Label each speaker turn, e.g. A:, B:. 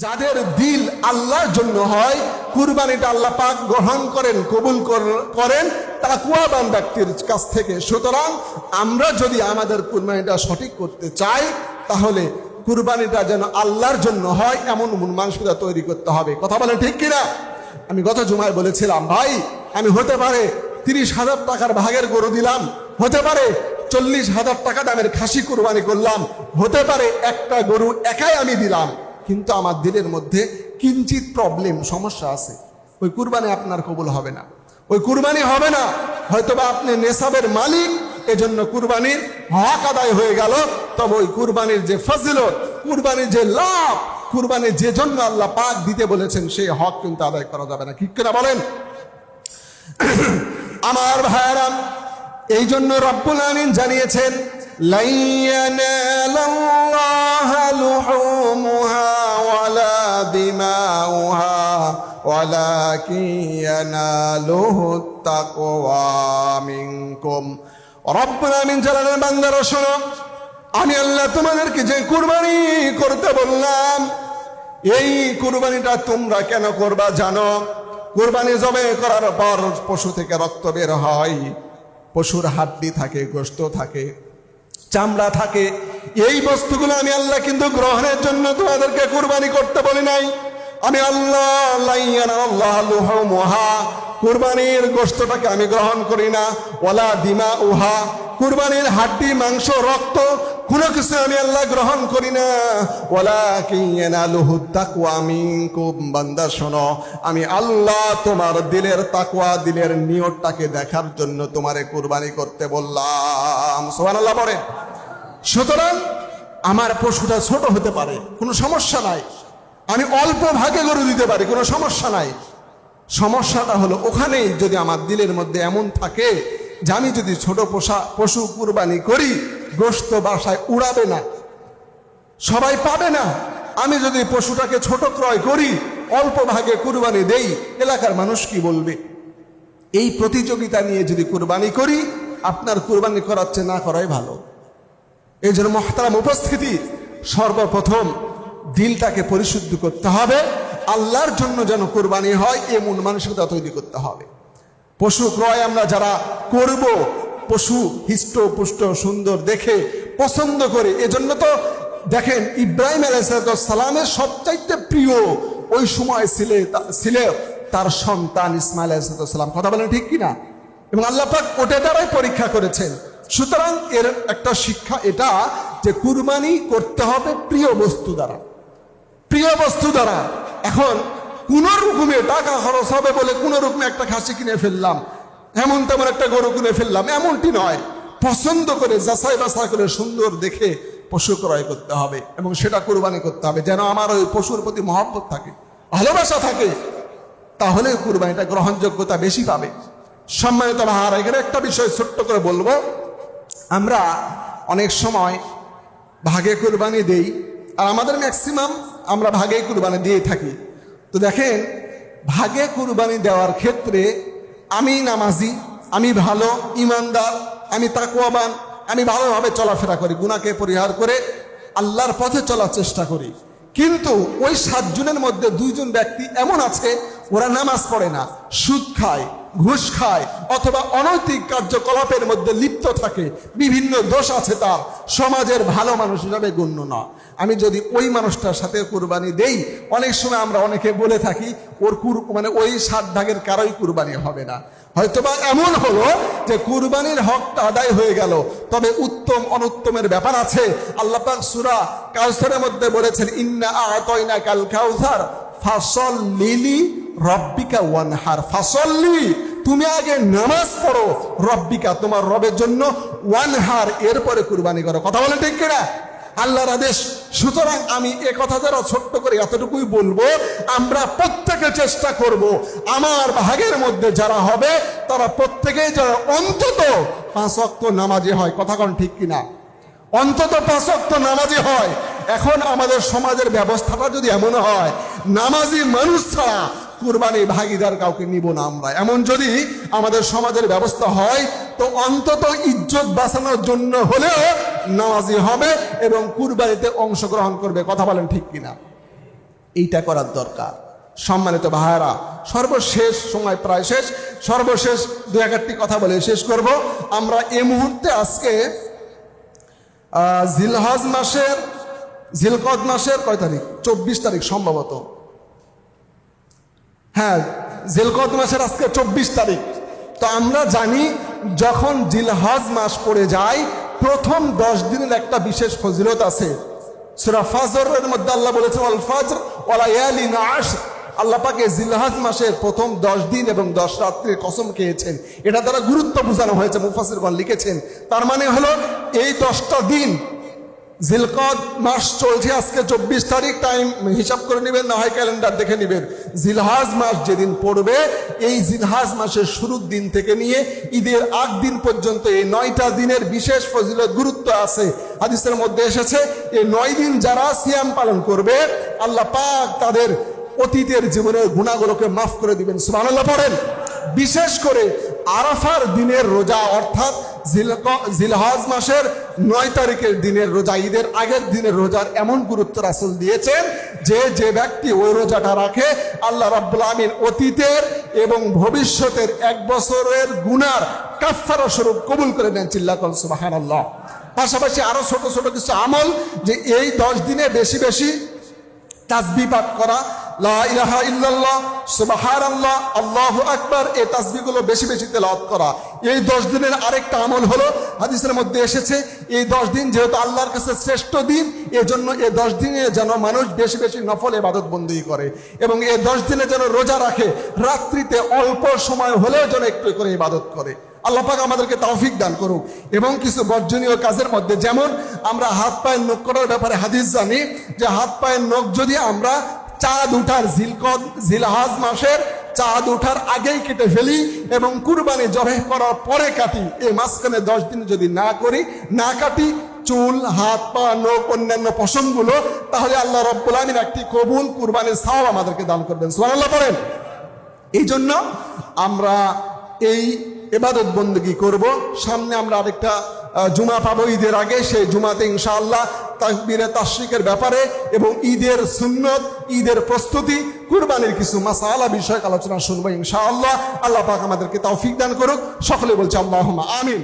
A: যাদের দিল আল্লাহর জন্য হয়, কুরবানিটা আল্লাহ পাক গ্রহণ করেন, কবুল করেন তাকওয়াবান ব্যক্তির কাছ থেকে। সুতরাং আমরা যদি আমাদের কুরবানিটা সঠিক করতে চাই, তাহলে কুরবানিটা যেন আল্লাহর জন্য হয় এমন মন মানসিকতা তৈরি করতে হবে। কথা বলেন ঠিক কিনা? আমি গত জুমায় বলেছিলাম, ভাই আমি হতে পারে 30,000 টাকার ভাগের গরু দিলাম, হতে পারে 40,000 টাকা দামের খাসি কুরবানি করলাম, হতে পারে একটা গরু একাই আমি দিলাম, কিন্তু আমার দিলের মধ্যে কিঞ্চিত প্রবলেম, সমস্যা আছে, ওই কুরবানি আপনার কবুল হবে না, ওই কুরবানি হবে না। হয়তোবা আপনি নেশাবের মালিক, এজন্য কুরবানির হক আদায় হয়ে গেল, তবে ওই কুরবানির যে ফজিলত, কুরবানির যে লাভ, কুরবানির যে জন্য আল্লাহ পাক দিতে বলেছেন, সেই হক কিন্তু আদায় করা যাবে না। ঠিক কিনা বলেন? আমার ভাইরা, এই জন্য রব্বুল আমিন জানিয়েছেন, লা ইয়ানালাল্লাহা লুহুমুহা ওয়ালা দিমাউহা ওয়ালাকিন ইয়ানালুহুত তাকওয়া মিনকুম। রব্বুল আমিন জানালেন, বান্দারা শোনো, আমি আল্লাহ তোমাদেরকে যে কুরবানি করতে বললাম, এই কুরবানিটা তোমরা কেন করবা জানো? কুরবানি জবে করার পর পশু থেকে রক্ত বের হয়, পশুর হাড্ডি থাকে, গোশত থাকে, চামড়া থাকে, এই বস্তুগুলো আমি আল্লাহ কিন্তু গ্রহণের জন্য তোমাদেরকে কুরবানি করতে বলি নাই। আমি আল্লাহ কুরবানির গোশতটাকে আমি গ্রহণ করি না, ওয়ালা দিমা উহা, কুরবানির হাড্ডি, মাংস, রক্ত কোনো কিছু আমি আল্লাহ গ্রহণ করি না। ওয়ালাকিন ইয়ানালুহুত তাকওয়া মিনকুম। বান্দা শোনো, আমি আল্লাহ তোমার দিলের তাকওয়া, দিলের নিয়তটাকে দেখার জন্য তোমারে কুরবানি করতে বললাম। সুবহানাল্লাহ পড়ে। সুতরাং আমার পশুটা ছোট হতে পারে, কোনো সমস্যা নাই, আমি অল্প ভাগে গরু দিতে পারি, কোনো সমস্যা নাই। সমস্যাটা হলো ওখানেই, যদি আমার দিলের মধ্যে এমন থাকে যে আমি যদি ছোট পশু কুরবানি করি, গোশত বাসায় উড়াবে না, সবাই পাবে না। আমি যদি পশুটাকে ছোট ক্রয় করি, অল্প ভাগে কুরবানি দেই, এলাকার মানুষ কি বলবে? এই প্রতিযোগিতা নিয়ে যদি কুরবানি করি, আপনার কুরবানি করাচ্ছে না করাই ভালো। এই জন্য মুহতারাম উপস্থিতি, সর্বপ্রথম দিলটাকে পরিশুদ্ধ করতে হবে, আল্লাহর জন্য যেন কুরবানি হয় এমন মানসিকতা তৈরি করতে হবে। পশু ক্রয় আমরা যারা করব, পশু হিষ্ট পুষ্ট সুন্দর দেখে পছন্দ করে, এজন্য তো দেখেন ইব্রাহিম আলাইহিস সালামের সবচাইতে প্রিয় ওই সময় ছিল তার সন্তান ইসমাইল আলাইহিস সালাম। কথা বলেন ঠিক কিনা? এবং আল্লাহ পাক ওটা দ্বারাই পরীক্ষা করেছেন। সুতরাং এর একটা শিক্ষা এটা যে কুরবানি করতে হবে প্রিয় বস্তু দ্বারা, প্রিয় বস্তু দ্বারা। এখন কোন রকমে টাকা খরচ হবে বলে কোন রকমে একটা খাসি কিনে ফেললাম, এমন তেমন একটা গরু কিনে ফেললাম, এমনটি নয়। পছন্দ করে, যাচাই বাছাই করে, সুন্দর দেখে পশু ক্রয় করতে হবে এবং সেটা কুরবানি করতে হবে, যেন আমার ওই পশুর প্রতি মহব্বত থাকে, ভালোবাসা থাকে, তাহলে কুরবানিটা গ্রহণযোগ্যতা বেশি পাবে। সম্মানিত ভাইরা, এখানে একটা বিষয় ছোট্ট করে বলবো, আমরা অনেক সময় ভাগে কুরবানি দেই, আর আমাদের ম্যাক্সিমাম আমরা ভাগে কুরবানি দিয়ে থাকি। তো দেখেন, ভাগে কুরবানি দেওয়ার ক্ষেত্রে আমি নামাজি, আমি ভালো ইমানদার, আমি তাকওয়াবান, আমি ভালোভাবে চলাফেরা করি, গুনাহকে পরিহার করে আল্লাহর পথে চলার চেষ্টা করি। কিন্তু ওই 7 জনের মধ্যে 2 জন ব্যক্তি এমন আছে, ওরা নামাজ পড়ে না, সুদ খায়, ঘুষ খায়, অথবা অনৈতিক কার্যকলাপের মধ্যে লিপ্ত থাকে, বিভিন্ন দোষ আছে তার, সমাজের ভালো মানুষ হিসাবে গণ্য না। আমি যদি ওই মানুষটার সাথে কুরবানি দেই, অনেক সময় আমরা অনেকে বলে থাকি ওর ওই 7 ভাগের কারোই কুরবানি হবে না। হয়তোবা এমন হলো যে কুরবানির হকটা আদায় হয়ে গেল, তবে উত্তম অনুত্তমের ব্যাপার আছে। আল্লাহ পাক সূরা কাউসারের মধ্যে বলেছেন, ইন্না আ'তাইনাকাল কাউসার ফাসল্লি লিরাব্বিকা ওয়ানহার। ফাসল্লি, তুমি আগে নামাজ পড়ো, রব্বিকা, তোমার রবের জন্য, ওয়ানহার, এরপরে কুরবানি করো। কথা বলে ঠিক কিনা? আল্লাহর আদেশ। সুতরাং আমি এ কথা যারা ছোট্ট করে এতটুকুই বলবো, আমরা প্রত্যেকে চেষ্টা করব আমার ভাগের মধ্যে যারা হবে তারা প্রত্যেকেই যারা অন্তত 5 ওয়াক্ত নামাজি হয়। কথা কোন ঠিক কিনা? অন্তত 5 ওয়াক্ত নামাজি হয়। এখন আমাদের সমাজের ব্যবস্থাটা যদি এমন হয়, নামাজি মানুষ ছাড়া কুরবানি ভাগিদার কাউকে নিব না আমরা, এমন যদি আমাদের সমাজের ব্যবস্থা হয়, তো অন্তত ইজ্জত বাঁচানোর জন্য হলেও নামাজি হবে এবং কুরবানিতে অংশগ্রহণ করবে। কথা বলেন ঠিক কিনা? এইটা করার দরকার। সম্মানিত ভাইয়েরা, সর্বশেষ সময় প্রায় শেষ, সর্বশেষ দু একটি কথা বলে শেষ করব। আমরা এই মুহূর্তে আজকে জিলকদ মাসের কয় তারিখ? 24 তারিখ সম্ভবত। হ্যাঁ, জিলকদ মাসের আজকে 24 তারিখ। তো আমরা জানি যখন জিলহজ মাস পড়ে যায়, প্রথম 10 দিনের একটা বিশেষ ফজিলত আছে। সূরা ফাজরের মধ্যে আল্লাহ বলেছেন ওয়াল ফাজর ওয়া লায়ালিন আশর। আল্লাহ পাক এই জিলহজ মাসের প্রথম 10 দিন এবং 10 রাত্রির কসম খেয়েছেন। এটা দ্বারা গুরুত্ব বোঝানো হয়েছে, মুফাসসিরগণ লিখেছেন। তার মানে হলো এই 10টা দিন, জিলকদ মাস চলছে আজকে 24 তারিখ, টাইম হিসাব করে নেবেন, না হয় ক্যালেন্ডার দেখে নেবেন। জিলহজ মাস যেদিন পড়বে, এই জিলহজ মাসের শুরুর দিন থেকে নিয়ে ঈদের আগ দিন পর্যন্ত এই 9টা দিনের বিশেষ ফজিলত গুরুত্ব আছে। হাদিসের মধ্যে এসেছে এই 9 দিন যারা সিয়াম পালন করবে, আল্লাহ পাক তাদের অতীতের জীবনের গুনাহগুলোকে মাফ করে দিবেন। সুবহানাল্লাহ পড়েন। বিশেষ করে আরাফার দিনের রোজা, অর্থাৎ জিলহজ মাসের 9 তারিখের দিনের রোজা, ঈদের আগের দিনের রোজার এমন গুরুত্ব রাসূল দিয়েছেন যে যে ব্যক্তি ওই রোজাটা রাখে, আল্লাহ রাব্বুল আমিন অতীতের এবং ভবিষ্যতের 1 বছরের গুনার কাফফারা স্বরূপ কবুল করে নেন। চিল্লা করুন সুবহানাল্লাহ। পাশাপাশি আরো ছোট ছোট কিছু আমল, যে এই 10 দিনে বেশি বেশি তাসবিহ পাঠ করা, লা ইলাহা ইল্লাল্লাহ, সুবহানাল্লাহ, আল্লাহু আকবার, এই তাসবিহগুলো বেশি বেশি তেলাওয়াত করা। এই 10 দিনের আরেকটা আমল হলো, হাদিসের মধ্যে এসেছে এই 10 দিন যেহেতু আল্লাহর কাছে শ্রেষ্ঠ দিন, এজন্য এই 10 দিনে যেন মানুষ বেশি বেশি নফল ইবাদত বন্দেগী করে, এবং এই 10 দিনে যেন রোজা রাখে, রাত্রিতে অল্প সময় হলেও যেন একটু করে ইবাদত করে। আল্লাহ পাক আমাদেরকে তৌফিক দান করুক। এবং কিছু বর্জনীয় কাজের মধ্যে, যেমন আমরা হাত পায়ের নখ করার ব্যাপারে হাদিস জানি যে হাত পায়ের নখ যদি আমরা চাঁদ উঠার জিলহজ মাসের চাঁদ উঠার আগেই কেটে ফেলি এবং কুরবানি জবাহ করার পরে কাটি, এই মাঝখানে 10 দিন যদি না কাটি চুল, হাত পা, নখ, অন্যান্য পশমগুলো, তাহলে আল্লাহ রাব্বুল আমিন একটি কবুল কুরবানির সওয়াব আমাদেরকে দান করবেন। সুবহানাল্লাহ পড়েন। এই জন্য আমরা এই ইবাদত বন্দেগী করব। সামনে আমরা আরেকটা জুমা পাবো ঈদের আগে, সেই জুমাতে ইনশাআল্লাহ তাকবীরে তাশরিকের ব্যাপারে এবং ঈদের সুন্নত, ঈদের প্রস্তুতি, কুরবানির কিছু মাসালা বিষয়ক আলোচনা শুনবো ইনশাআল্লাহ। আল্লাহ পাক আমাদেরকে তৌফিক দান করুক। সকলে বলছে আল্লাহুম্মা আমিন।